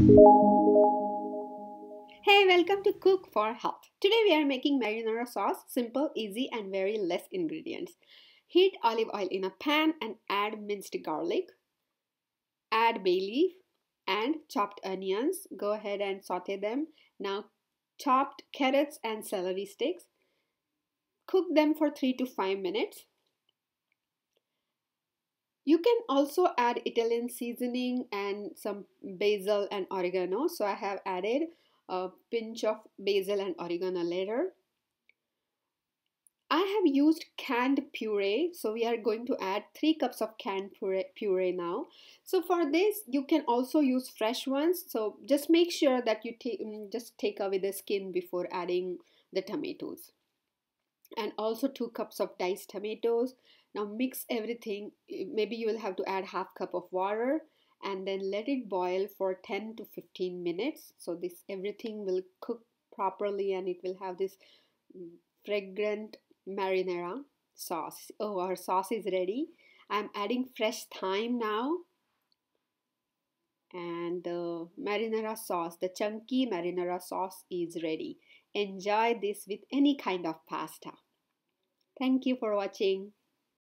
Hey, welcome to Cook for Health. Today we are making marinara sauce, simple, easy and very less ingredients. Heat olive oil in a pan and add minced garlic, add bay leaf and chopped onions. Go ahead and saute them. Now chopped carrots and celery sticks. Cook them for 3 to 5 minutes. You can also add Italian seasoning and some basil and oregano. So I have added a pinch of basil and oregano later. I have used canned puree, so we are going to add 3 cups of canned puree now. So for this, you can also use fresh ones. So just make sure that you just take away the skin before adding the tomatoes. And also 2 cups of diced tomatoes. Now mix everything. Maybe you will have to add half cup of water and then let it boil for 10 to 15 minutes. So this everything will cook properly and it will have this fragrant marinara sauce. Oh, our sauce is ready. I'm adding fresh thyme now, and the marinara sauce, the chunky marinara sauce is ready. Enjoy this with any kind of pasta. Thank you for watching.